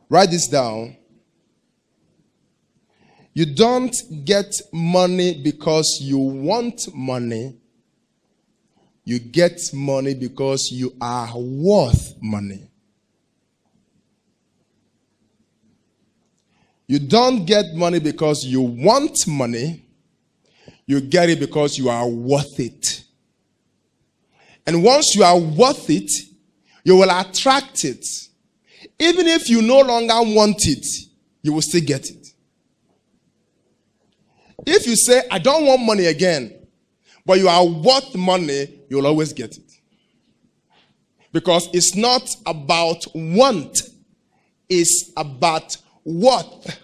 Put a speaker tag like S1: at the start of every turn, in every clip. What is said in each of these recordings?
S1: Write this down. You don't get money because you want money. You get money because you are worth money. You don't get money because you want money. You get it because you are worth it. And once you are worth it, you will attract it. Even if you no longer want it, you will still get it. If you say, I don't want money again, but you are worth money, you'll always get it. Because it's not about want, it's about what.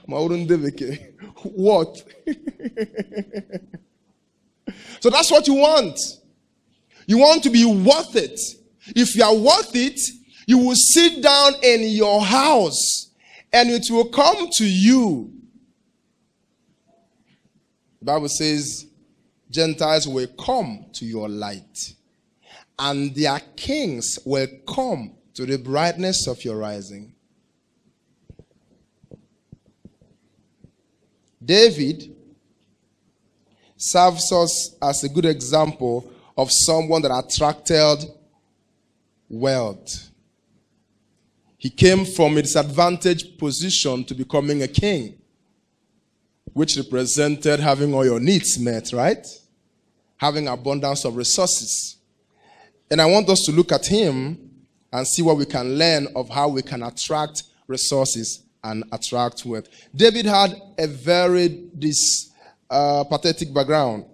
S1: What? So that's what you want. You want to be worth it. If you are worth it, you will sit down in your house and it will come to you. The Bible says, Gentiles will come to your light, and their kings will come to the brightness of your rising. David serves us as a good example of someone that attracted wealth. He came from a disadvantaged position to becoming a king, which represented having all your needs met, right? Having abundance of resources. And I want us to look at him and see what we can learn of how we can attract resources and attract wealth. David had a very pathetic background.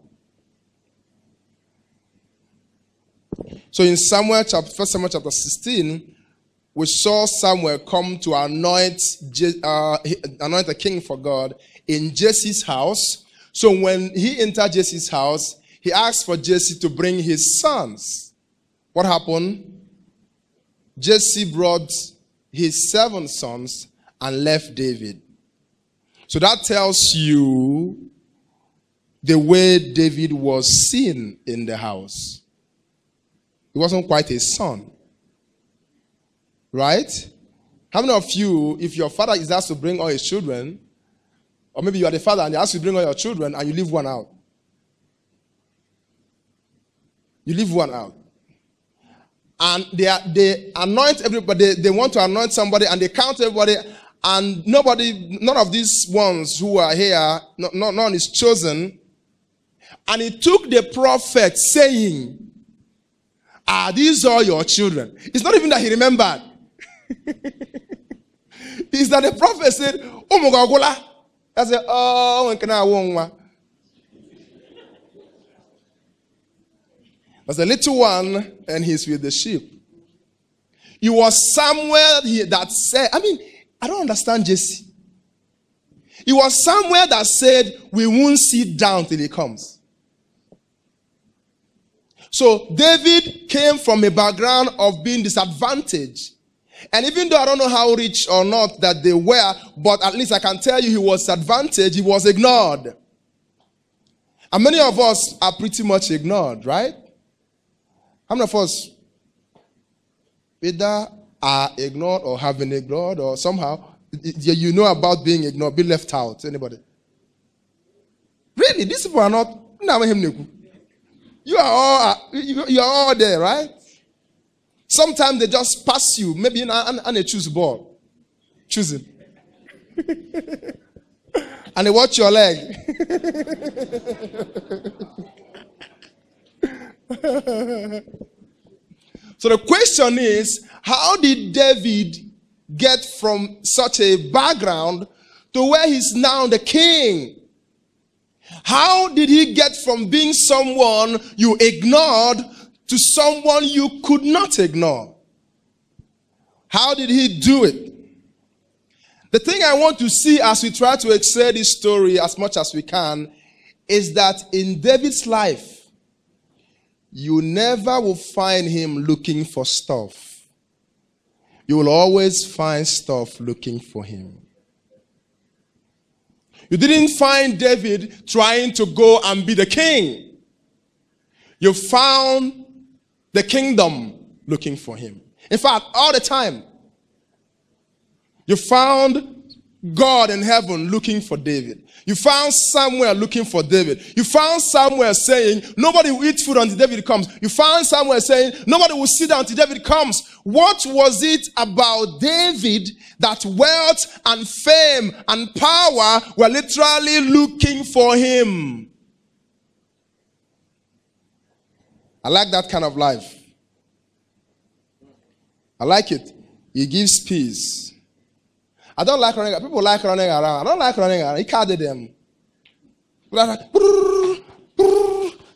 S1: So in 1 Samuel chapter 16, we saw Samuel come to anoint a king for God in Jesse's house. So when he entered Jesse's house, he asked for Jesse to bring his sons. What happened? Jesse brought his 7 sons and left David. So that tells you the way David was seen in the house. He wasn't quite a son. Right? How many of you, if your father is asked to bring all his children, or maybe you are the father and they ask you to bring all your children and you leave one out? You leave one out. And they anoint everybody, they want to anoint somebody and they count everybody, and none of these ones who are here, none is chosen. And he took the prophet saying, are these all your children? It's not even that he remembered. It's that the prophet said, oh my God, I said, oh, when can I want? There's a little one and he's with the sheep. It was Samuel that said, I don't understand Jesse. It was Samuel that said, we won't sit down till he comes. So David came from a background of being disadvantaged. And even though I don't know how rich or not that they were, but at least I can tell you he was disadvantaged, he was ignored. And many of us are pretty much ignored, right? How many of us either are ignored or have been ignored, or somehow you know about being ignored, be left out? Anybody? Really? These people are not. You are all there, right? Sometimes they just pass you, maybe and they choose ball. Choosing. And they watch your leg. So the question is, how did David get from such a background to where he's now the king? How did he get from being someone you ignored to someone you could not ignore? How did he do it? The thing I want to see as we try to excel this story as much as we can is that in David's life, you never will find him looking for stuff. You will always find stuff looking for him. You didn't find David trying to go and be the king. You found the kingdom looking for him. In fact, all the time. You found God in heaven looking for David. You found Samuel looking for David. You found Samuel saying, nobody will eat food until David comes. You found Samuel saying, nobody will sit down until David comes. What was it about David that wealth and fame and power were literally looking for him? I like that kind of life. I like it. It gives peace. I don't like running around. People like running around. I don't like running around. He can't do them. Like,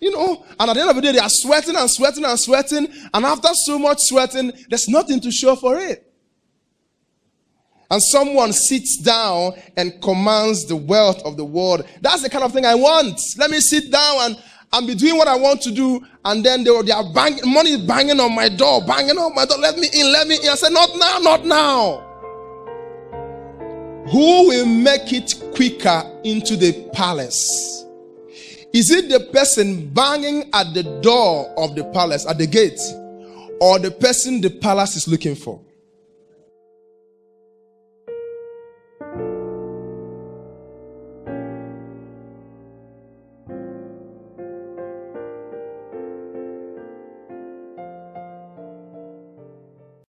S1: you know, and at the end of the day, they are sweating and sweating and sweating. And after so much sweating, there's nothing to show for it. And someone sits down and commands the wealth of the world. That's the kind of thing I want. Let me sit down and be doing what I want to do. And then they are banging, money is banging on my door, banging on my door. Let me in, let me in. I said, not now, not now. Who will make it quicker into the palace? Is it the person banging at the door of the palace, at the gate, or the person the palace is looking for?